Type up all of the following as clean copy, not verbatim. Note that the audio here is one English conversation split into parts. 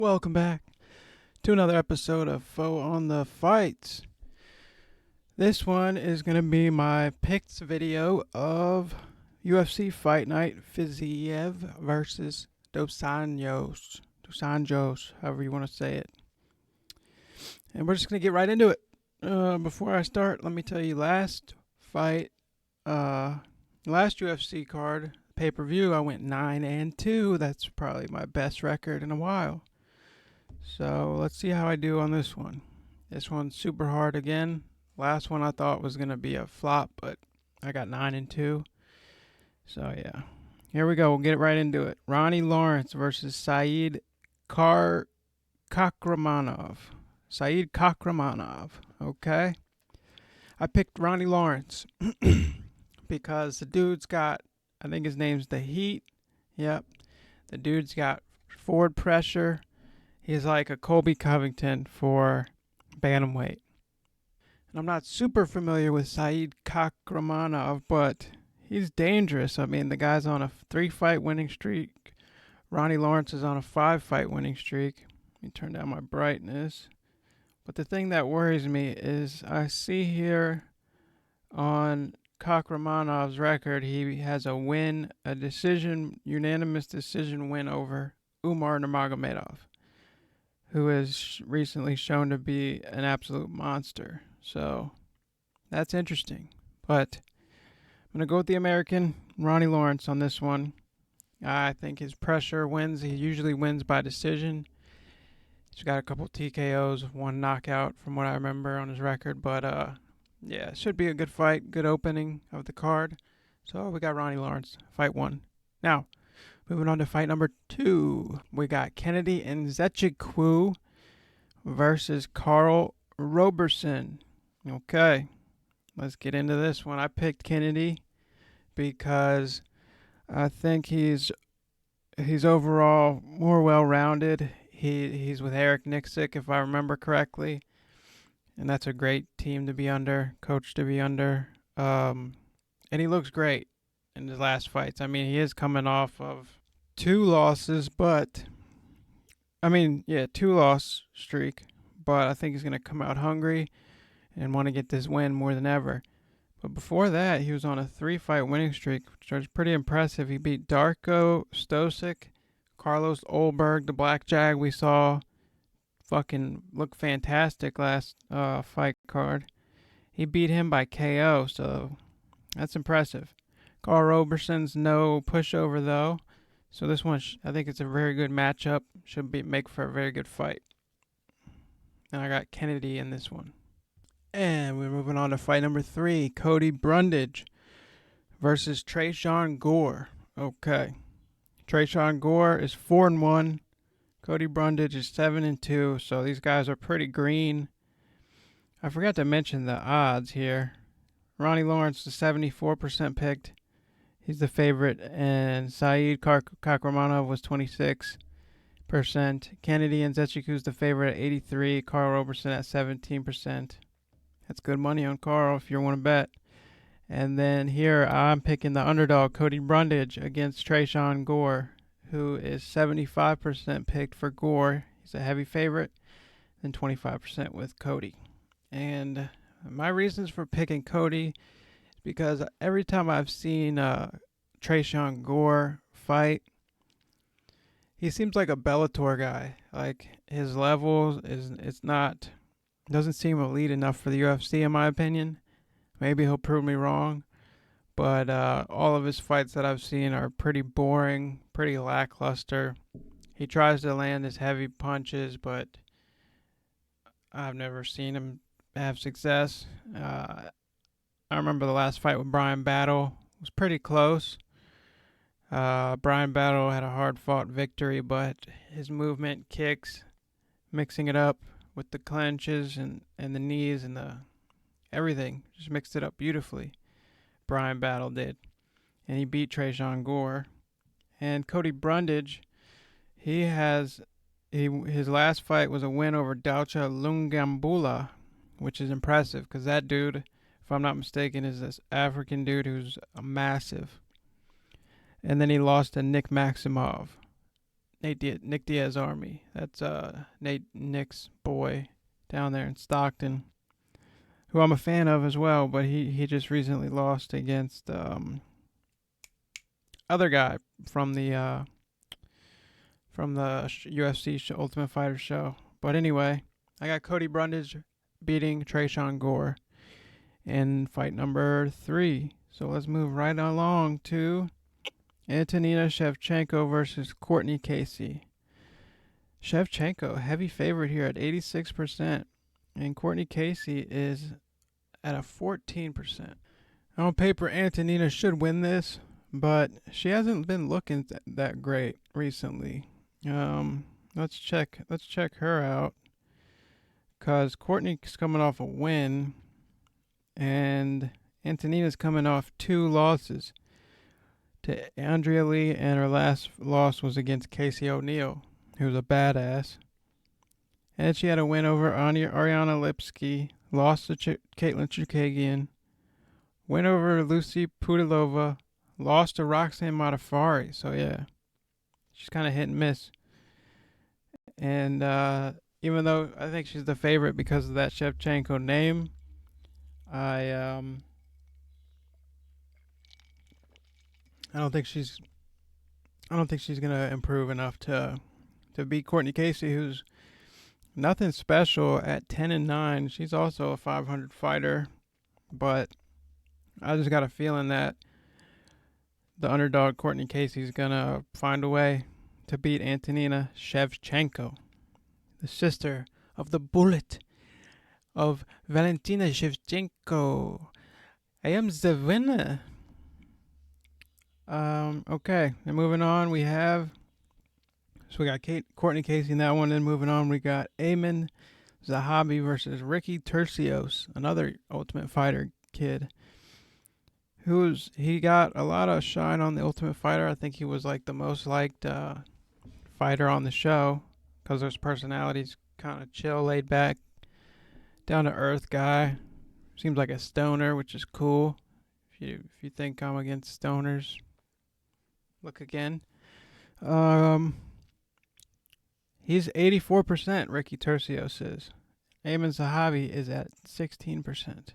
Welcome back to another episode of Foeonthefights. This one is going to be my picked video of UFC Fight Night Fiziev versus DosAnjos. DosAnjos, however you want to say it. And we're just going to get right into it. Before I start, let me tell you, last UFC card, pay-per-view, I went 9-2. That's probably my best record in a while. So let's see how I do on this one. This one's super hard again. Last one I thought was going to be a flop, but I got 9-2. So yeah, here we go. We'll get right into it. Ronnie Lawrence versus Said Kakramanov. Said Kakramanov. Okay. I picked Ronnie Lawrence because the dude's got, I think his name's The Heat. Yep. The dude's got forward pressure. He's like a Colby Covington for bantamweight. And I'm not super familiar with Said Kakramanov, but he's dangerous. I mean, the guy's on a 3-fight winning streak. Ronnie Lawrence is on a 5-fight winning streak. Let me turn down my brightness. But the thing that worries me is I see here on Kakramanov's record, he has a win, a unanimous decision win over Umar Nurmagomedov, who is recently shown to be an absolute monster. So that's interesting. But I'm going to go with the American, Ronnie Lawrence, on this one. I think his pressure wins. He usually wins by decision. He's got a couple TKOs, one knockout from what I remember on his record. But yeah, it should be a good fight, good opening of the card. So we got Ronnie Lawrence, fight 1. Now, moving on to fight number 2, we got Kennedy Nzechukwu versus Karl Roberson. Okay, let's get into this one. I picked Kennedy because I think he's overall more well-rounded. He's with Eric Nixick, if I remember correctly, and that's a great team to be under, coach to be under. And he looks great in his last fights. I mean, he is coming off of 2 losses, but 2-loss streak. But I think he's going to come out hungry and want to get this win more than ever. But before that, he was on a 3-fight winning streak, which was pretty impressive. He beat Darko Stosic, Carlos Olberg, the Black Jag we saw fucking look fantastic last fight card. He beat him by KO, so that's impressive. Karl Roberson's no pushover, though. So this one, I think it's a very good matchup. Should make for a very good fight. And I got Kennedy in this one. And we're moving on to fight number 3. Cody Brundage versus Tresean Gore. Okay. Tresean Gore is 4-1. Cody Brundage is 7-2. So these guys are pretty green. I forgot to mention the odds here. Ronnie Lawrence is 74% picked. He's the favorite. And Said Kakramanov was 26%. Kennedy Nzechukwu is the favorite at 83%. Karl Roberson at 17%. That's good money on Karl if you want to bet. And then here I'm picking the underdog, Cody Brundage, against Tresean Gore, who is 75% picked for Gore. He's a heavy favorite. Then 25% with Cody. And my reasons for picking Cody is because every time I've seen Tresean Gore fight, he seems like a Bellator guy. Like his level doesn't seem elite enough for the UFC in my opinion. Maybe he'll prove me wrong, but all of his fights that I've seen are pretty boring, pretty lackluster. He tries to land his heavy punches, but I've never seen him have success. I remember the last fight with Brian Battle. It was pretty close. Brian Battle had a hard-fought victory, but his movement, kicks, mixing it up with the clenches and the knees and the everything, just mixed it up beautifully. Brian Battle did. And he beat Tresean Gore. And Cody Brundage, his last fight was a win over Daucha Lungambula, which is impressive because that dude, if I'm not mistaken, is this African dude who's massive. And then he lost to Nick Maximov. Nick Diaz Army. That's Nick's boy down there in Stockton, who I'm a fan of as well. But he just recently lost against other guy from the UFC Ultimate Fighter show. But anyway, I got Cody Brundage beating Trayshawn Gore in fight number 3. So let's move right along to Antonina Shevchenko versus Courtney Casey. Shevchenko, heavy favorite here at 86%, and Courtney Casey is at a 14%. On paper, Antonina should win this, but she hasn't been looking that great recently. Let's check her out, cause Courtney's coming off a win, and Antonina's coming off 2 losses to Andrea Lee, and her last loss was against Casey O'Neill, who was a badass. And she had a win over Ariana Lipsky, lost to Caitlin Chukagian, win over Lucy Pudilova, lost to Roxanne Modafferi. So yeah, she's kind of hit and miss. And even though I think she's the favorite because of that Shevchenko name, I don't think she's gonna improve enough to beat Courtney Casey, who's nothing special at 10-9. She's also a 500 fighter, but I just got a feeling that the underdog Courtney Casey's gonna find a way to beat Antonina Shevchenko, the sister of the Bullet of Valentina Shevchenko. I am the winner. Okay, and moving on, we got Courtney Casey in that one. Then moving on, we got Ayman Zahabi versus Ricky Turcios, another Ultimate Fighter kid. He got a lot of shine on the Ultimate Fighter. I think he was like the most liked fighter on the show because his personality's kind of chill, laid back, down to earth guy. Seems like a stoner, which is cool. If you think I'm against stoners, look again. He's 84%. Ricky Turcios is. Ayman Zahabi is at 16%.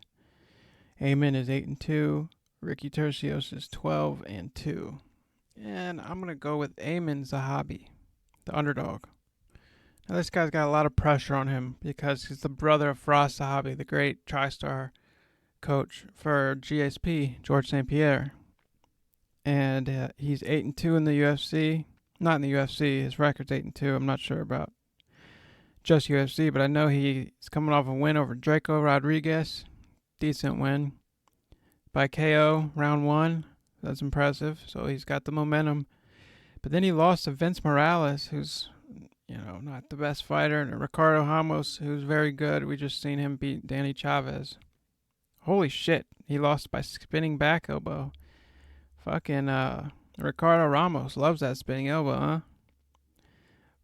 Ayman is 8-2. Ricky Turcios is 12-2. And I'm gonna go with Ayman Zahabi, the underdog. Now this guy's got a lot of pressure on him because he's the brother of Firas Zahabi, the great TriStar coach for GSP, George St. Pierre. And he's 8-2 in the UFC. Not in the UFC. His record's 8-2. I'm not sure about just UFC, but I know he's coming off a win over Draco Rodriguez. Decent win by KO, round 1. That's impressive. So he's got the momentum. But then he lost to Vince Morales, who's, not the best fighter, and Ricardo Ramos, who's very good. We just seen him beat Danny Chavez. Holy shit. He lost by spinning back elbow. Fucking Ricardo Ramos loves that spinning elbow, huh?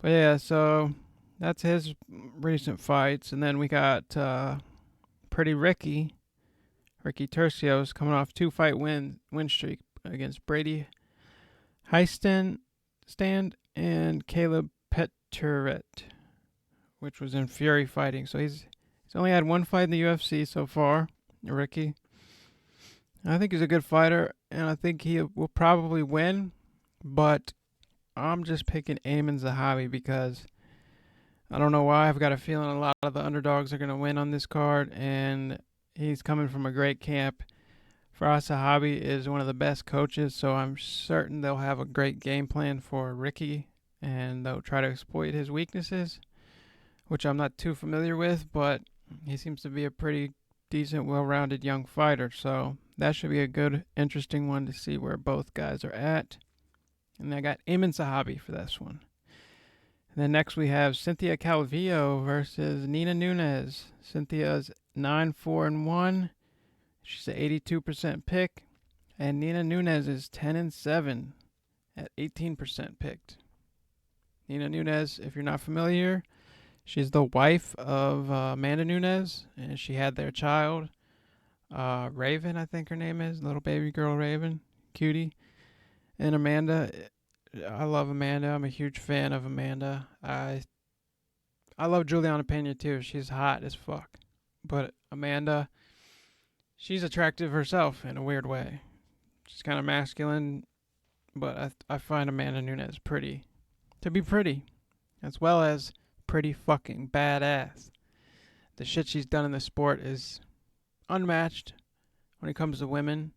But yeah, so that's his recent fights. And then we got Pretty Ricky Turcios, coming off 2-fight win streak against Brady Heistand and Caleb Peteret, which was in Fury fighting. So he's only had 1 fight in the UFC so far, Ricky. I think he's a good fighter, and I think he will probably win, but I'm just picking Ayman Zahabi because I don't know why. I've got a feeling a lot of the underdogs are going to win on this card, and he's coming from a great camp. Firas Zahabi is one of the best coaches, so I'm certain they'll have a great game plan for Ricky, and they'll try to exploit his weaknesses, which I'm not too familiar with, but he seems to be a pretty decent, well-rounded young fighter, so that should be a good, interesting one to see where both guys are at. And I got Ayman Zahabi for this one. And then next we have Cynthia Calvillo versus Nina Nunes. Cynthia's 9-4-1. She's an 82% pick. And Nina Nunes is 10-7 at 18% picked. Nina Nunes, if you're not familiar, she's the wife of Amanda Nunes, and she had their child, Raven, I think her name is, little baby girl Raven, cutie. And Amanda, I love Amanda. I'm a huge fan of Amanda. I love Juliana Pena too. She's hot as fuck. But Amanda, she's attractive herself in a weird way. She's kind of masculine, but I find Amanda Nunes pretty. To be pretty, as well as pretty fucking badass. The shit she's done in the sport is unmatched when it comes to women.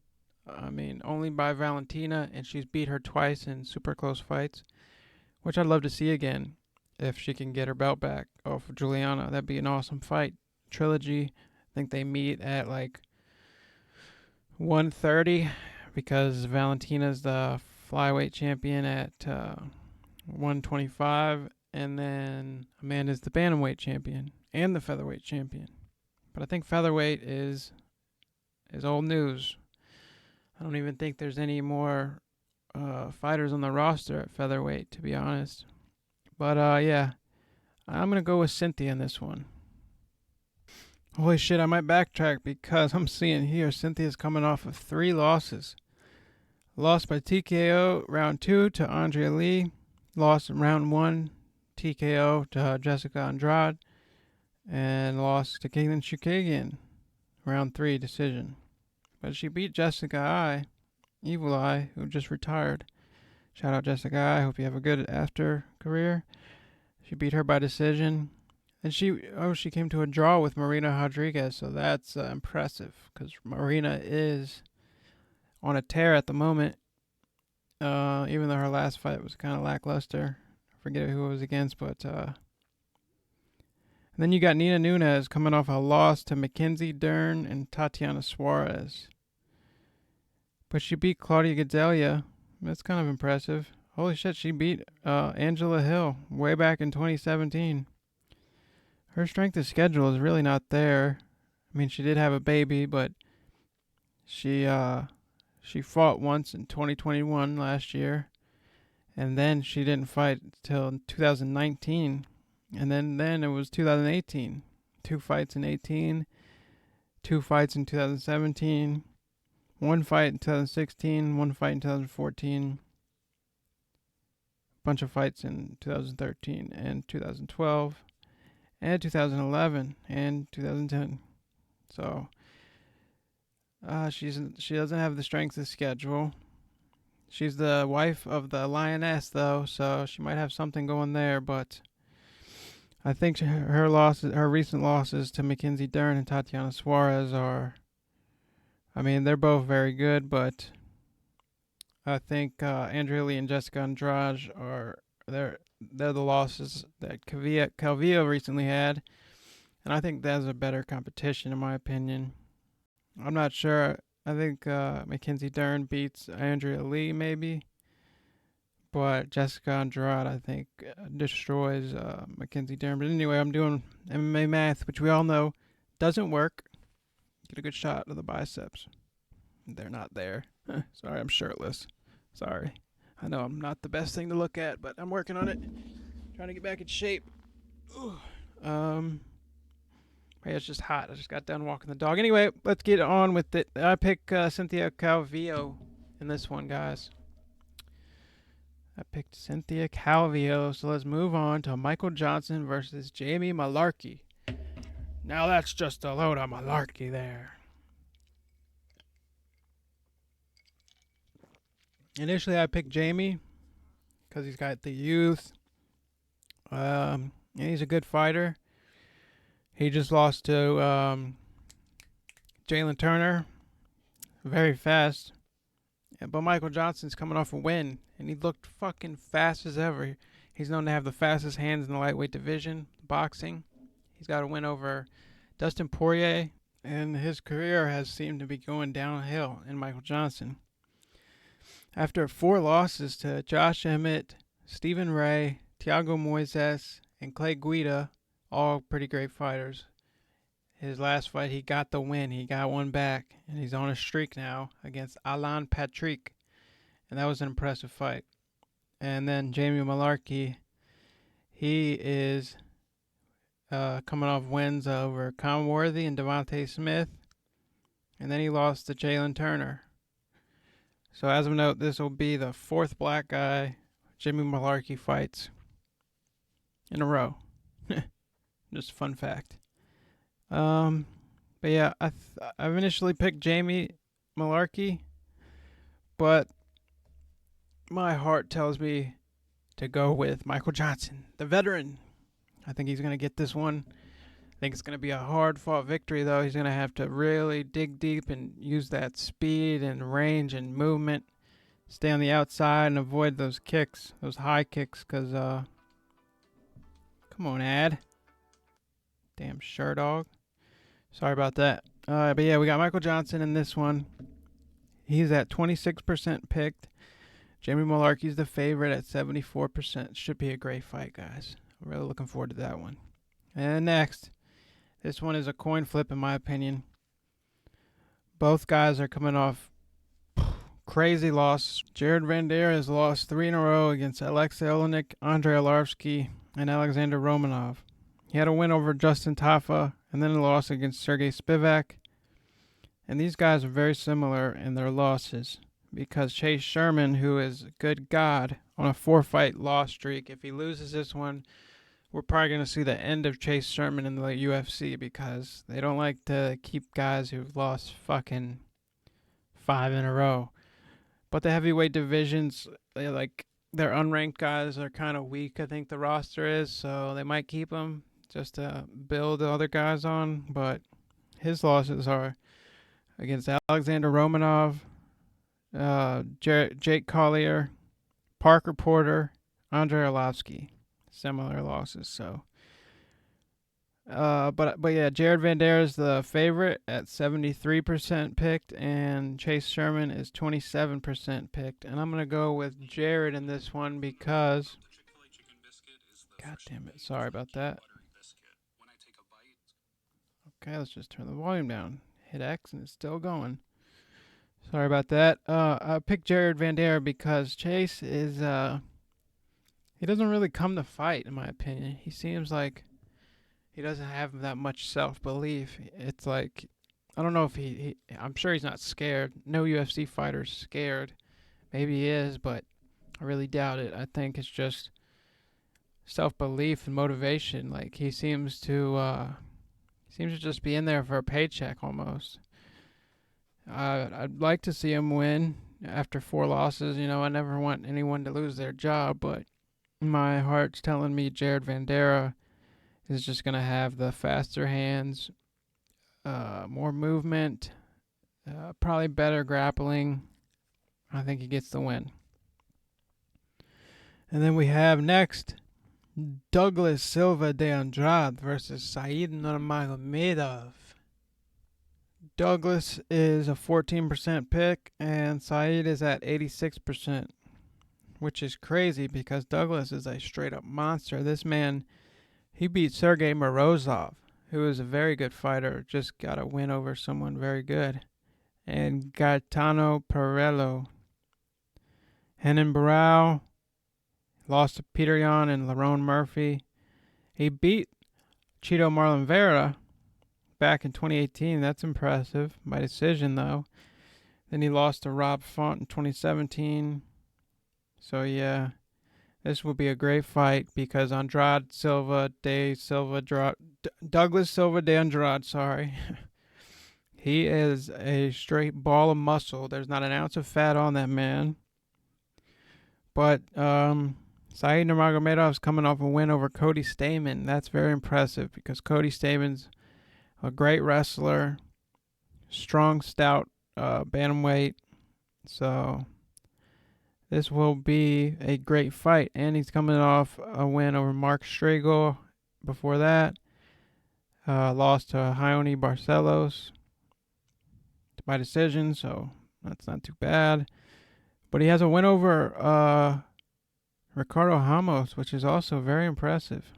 I mean, only by Valentina, and she's beat her twice in super close fights, which I'd love to see again if she can get her belt back off of Juliana. That'd be an awesome fight. Trilogy. I think they meet at like 130 because Valentina's the flyweight champion at 125, and then Amanda's the bantamweight champion and the featherweight champion. But I think featherweight is old news. I don't even think there's any more fighters on the roster at featherweight, to be honest. But yeah, I'm gonna go with Cynthia in this one. Holy shit, I might backtrack because I'm seeing here Cynthia's coming off of 3 losses. Lost by TKO round 2 to Andrea Lee. Lost in round 1 TKO to Jessica Andrade. And lost to Caitlin Chukagian round 3 decision. But she beat Jessica Eye, Evil Eye, who just retired. Shout out Jessica Eye. Hope you have a good after career. She beat her by decision. And she came to a draw with Marina Rodriguez, so that's impressive because Marina is on a tear at the moment. Even though her last fight was kind of lackluster. I forget who it was against, but and then you got Nina Nunes coming off a loss to Mackenzie Dern and Tatiana Suarez. But she beat Claudia Gadelha. That's kind of impressive. Holy shit, she beat Angela Hill way back in 2017. Her strength of schedule is really not there. I mean, she did have a baby, but she fought once in 2021 last year, and then she didn't fight till 2019, and then it was 2018. 2 fights in 18, 2 fights in 2017, 1 fight in 2016, 1 fight in 2014, bunch of fights in 2013 and 2012. And 2011 and 2010. So she doesn't have the strength of schedule. She's the wife of the Lioness, though, so she might have something going there. But I think her recent losses to Mackenzie Dern and Tatiana Suarez are, I mean, they're both very good, but I think Andrea Lee and Jessica Andrade they're the losses that Calvillo recently had, and I think that's a better competition in my opinion. I'm not sure. I think Mackenzie Dern beats Andrea Lee maybe, but Jessica Andrade I think destroys Mackenzie Dern. But anyway, I'm doing MMA math, which we all know doesn't work. Get a good shot of the biceps. They're not there. Sorry, I'm shirtless. Sorry. I know I'm not the best thing to look at, but I'm working on it. Trying to get back in shape. It's just hot. I just got done walking the dog. Anyway, let's get on with it. I pick Cynthia Calvillo in this one, guys. I picked Cynthia Calvillo, so let's move on to Michael Johnson versus Jamie Malarkey. Now that's just a load of malarkey there. Initially, I picked Jamie because he's got the youth. And he's a good fighter. He just lost to Jalen Turner. Very fast. Yeah, but Michael Johnson's coming off a win, and he looked fucking fast as ever. He's known to have the fastest hands in the lightweight division, boxing. He's got a win over Dustin Poirier, and his career has seemed to be going downhill in Michael Johnson. After 4 losses to Josh Emmett, Stephen Ray, Thiago Moises, and Clay Guida, all pretty great fighters. His last fight, he got the win. He got one back, and he's on a streak now against Alan Patrick, and that was an impressive fight. And then Jamie Malarkey, he is coming off wins over Conworthy and Devontae Smith, and then he lost to Jalen Turner. So as of note, this will be the 4th black guy Jimmy Malarkey fights in a row. Just a fun fact. But yeah, I've initially picked Jamie Malarkey, but my heart tells me to go with Michael Johnson, the veteran. I think he's going to get this one. I think it's going to be a hard-fought victory, though. He's going to have to really dig deep and use that speed and range and movement. Stay on the outside and avoid those kicks, those high kicks, because, come on, Ad. Damn sure dog. Sorry about that. But yeah, we got Michael Johnson in this one. He's at 26% picked. Jamie Malarkey's the favorite at 74%. Should be a great fight, guys. I'm really looking forward to that one. And next, this one is a coin flip in my opinion. Both guys are coming off crazy loss. Jared Vanderaa has lost 3 in a row against Alexei Olenek, Andrei Arlovsky, and Alexander Romanov. He had a win over Justin Tafa and then a loss against Sergey Spivak. And these guys are very similar in their losses because Chase Sherman, who is good God on a 4-fight loss streak, if he loses this one, we're probably going to see the end of Chase Sherman in the UFC because they don't like to keep guys who've lost fucking 5 in a row. But the heavyweight divisions, their unranked guys are kind of weak, I think the roster is, so they might keep them just to build the other guys on. But his losses are against Alexander Romanov, Jake Collier, Parker Porter, Andrei Arlovsky. Similar losses, so. But yeah, Jared Vanderaa is the favorite at 73% picked, and Chase Sherman is 27% picked. And I'm gonna go with Jared in this one because. God damn it! Sorry about that. Okay, let's just turn the volume down. Hit X and it's still going. Sorry about that. I picked Jared Vanderaa because Chase is he doesn't really come to fight, in my opinion. He seems like he doesn't have that much self-belief. It's like, I don't know if I'm sure he's not scared. No UFC fighter's scared. Maybe he is, but I really doubt it. I think it's just self-belief and motivation. Like, he seems to just be in there for a paycheck almost. I'd like to see him win after 4 losses. You know, I never want anyone to lose their job, but my heart's telling me Jared Vanderaa is just going to have the faster hands, more movement, probably better grappling. I think he gets the win. And then we have next Douglas Silva de Andrade versus Said Nurmagomedov. Douglas is a 14% pick, and Said is at 86%, which is crazy because Douglas is a straight-up monster. This man, he beat Sergey Morozov, who is a very good fighter, just got a win over someone very good, and Gaetano Perello. Henan Barao lost to Peter Yan and Lerone Murphy. He beat Chito Marlon Vera back in 2018. That's impressive. By decision, though. Then he lost to Rob Font in 2017. So, yeah, this will be a great fight because Douglas Silva de Andrade, sorry. He is a straight ball of muscle. There's not an ounce of fat on that man. But Said Nurmagomedov's coming off a win over Cody Stamann. That's very impressive because Cody Stamann's a great wrestler, strong, stout bantamweight. So this will be a great fight. And he's coming off a win over Mark Striegel before that. Lost to Raoni Barcelos by decision, so that's not too bad. But he has a win over Ricardo Ramos, which is also very impressive.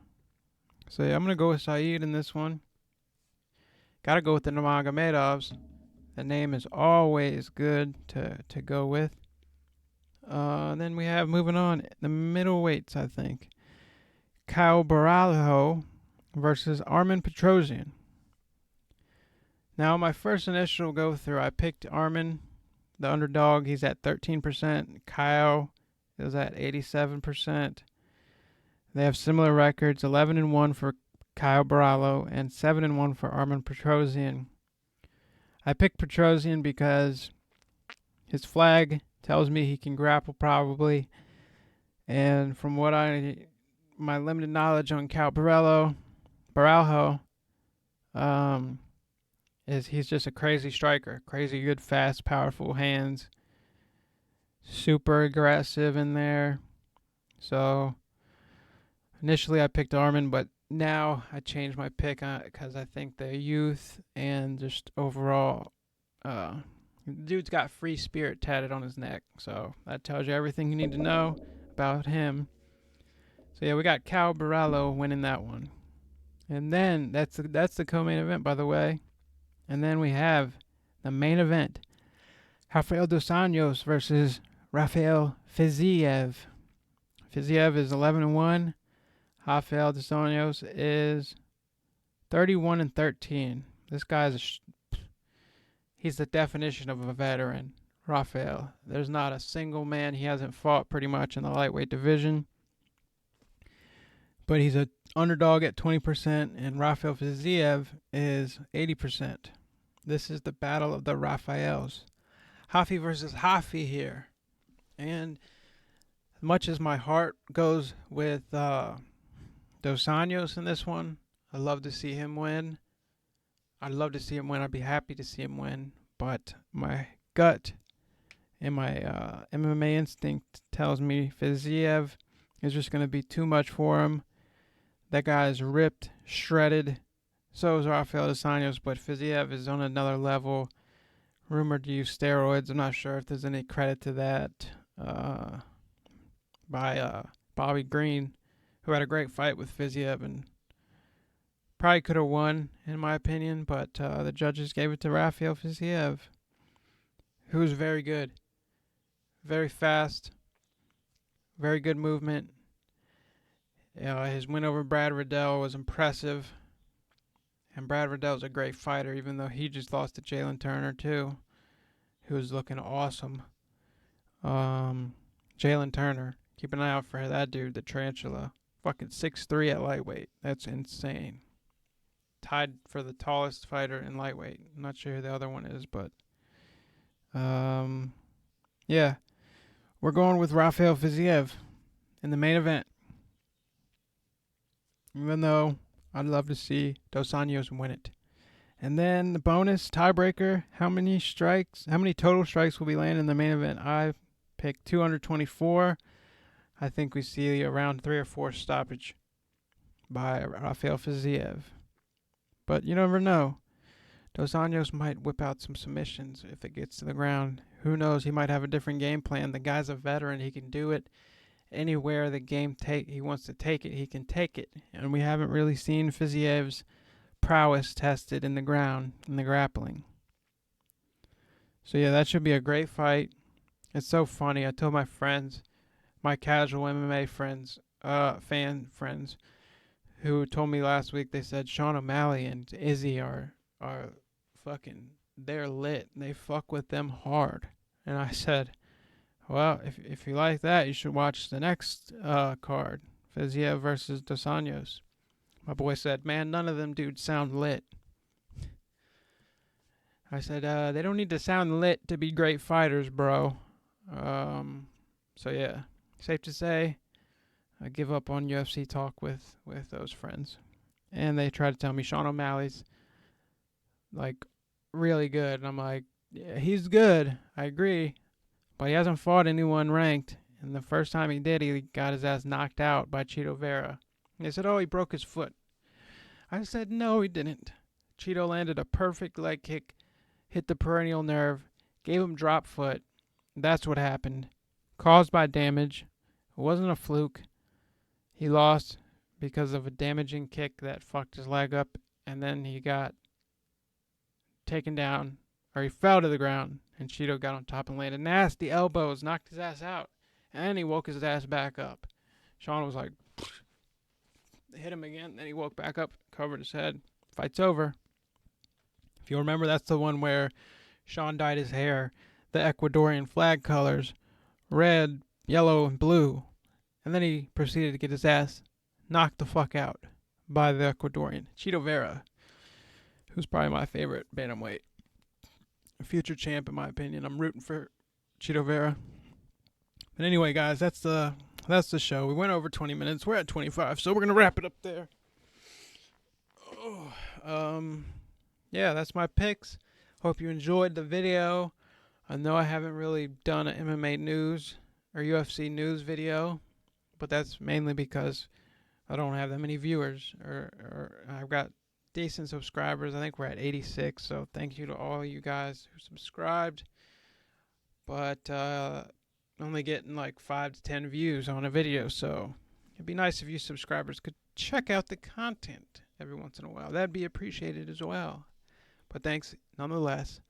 So yeah, I'm going to go with Said in this one. Got to go with the Nurmagomedovs. The name is always good to go with. Then we have, moving on, the middleweights, I think. Kyle Baralho versus Armen Petrosyan. Now, my first initial go through, I picked Armen, the underdog. He's at 13%. Kyle It was at 87%. They have similar records, 11-1 for Kyle Barallo and 7-1 for Armen Petrosian. I picked Petrosian because his flag tells me he can grapple probably, and from my limited knowledge on Kyle Baralho, is he's just a crazy striker, crazy good, fast, powerful hands, super aggressive in there. So initially I picked Armen, but now I changed my pick because I think the youth and just overall, dude's got free spirit tatted on his neck. So that tells you everything you need to know about him. So yeah, we got Cal Barallo winning that one. And then that's the co-main event, by the way. And then we have the main event. Rafael DosAnjos versus Raphael Fiziev. Fiziev is 11-1. Rafael DosAnjos is 31-13. This guy's he's the definition of a veteran. Raphael. There's not a single man he hasn't fought pretty much in the lightweight division. But he's an underdog at 20%, and Raphael Fiziev is 80%. This is the battle of the Raphaels. Rafi versus Rafi here. And as much as my heart goes with DosAnjos in this one, I'd love to see him win. I'd love to see him win. I'd be happy to see him win. But my gut and my MMA instinct tells me Fiziev is just going to be too much for him. That guy is ripped, shredded. So is Rafael DosAnjos, but Fiziev is on another level. Rumored to use steroids. I'm not sure if there's any credit to that by Bobby Green, who had a great fight with Fiziev and probably could have won, in my opinion, but the judges gave it to Raphael Fiziev, who was very good. Very fast. Very good movement. His win over Brad Riddell was impressive. And Brad Riddell's a great fighter, even though he just lost to Jalen Turner, too, who was looking awesome. Jalen Turner, keep an eye out for that dude, the Tarantula. Fucking 6'3" at lightweight. That's insane. Tied for the tallest fighter in lightweight. I'm not sure who the other one is, but yeah. We're going with Raphael Fiziev in the main event. Even though I'd love to see DosAnjos win it. And then the bonus tiebreaker, how many total strikes will be landed in the main event? I picked 224. I think we see around 3 or 4 stoppage by Raphael Fiziev. But you never know. DosAnjos might whip out some submissions if it gets to the ground. Who knows? He might have a different game plan. The guy's a veteran. He can do it anywhere the game he wants to take it. He can take it. And we haven't really seen Fiziev's prowess tested in the ground, in the grappling. So yeah, that should be a great fight. It's so funny. I told my friends, my casual MMA friends, fan friends, who told me last week, they said Sean O'Malley and Izzy are fucking, they're lit. They fuck with them hard. And I said, well, if you like that, you should watch the next card, Fiziev versus DosAnjos. My boy said, man, none of them dudes sound lit. I said, they don't need to sound lit to be great fighters, bro. So yeah, safe to say, I give up on UFC talk with those friends. And they try to tell me Sean O'Malley's like really good. And I'm like, yeah, he's good. I agree. But he hasn't fought anyone ranked. And the first time he did, he got his ass knocked out by Cheeto Vera. And they said, oh, he broke his foot. I said, no, he didn't. Cheeto landed a perfect leg kick, hit the peroneal nerve, gave him drop foot. That's what happened. Caused by damage. It wasn't a fluke. He lost because of a damaging kick that fucked his leg up, and then he got taken down, or he fell to the ground, and Cheeto got on top and landed nasty elbows, knocked his ass out, and he woke his ass back up. Sean was like, hit him again, then he woke back up, covered his head. Fight's over. If you remember, that's the one where Sean dyed his hair the Ecuadorian flag colors, red, yellow and blue. And then he proceeded to get his ass knocked the fuck out by the Ecuadorian, Chito Vera, who's probably my favorite bantamweight. A future champ, in my opinion. I'm rooting for Chito Vera. But anyway, guys, that's the show. We went over 20 minutes. We're at 25, so we're going to wrap it up there. Yeah, that's my picks. Hope you enjoyed the video. I know I haven't really done an MMA news or UFC news video, but that's mainly because I don't have that many viewers, or I've got decent subscribers. I think we're at 86, so thank you to all you guys who subscribed. But only getting like 5 to 10 views on a video, so it'd be nice if you subscribers could check out the content every once in a while. That'd be appreciated as well. But thanks nonetheless.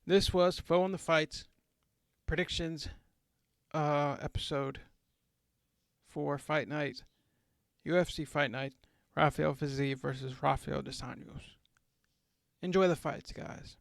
This was Foeonthefights predictions episode for Fight Night, UFC Fight Night, Raphaels Fiziev versus Raphaels DosAnjos. Enjoy the fights, guys.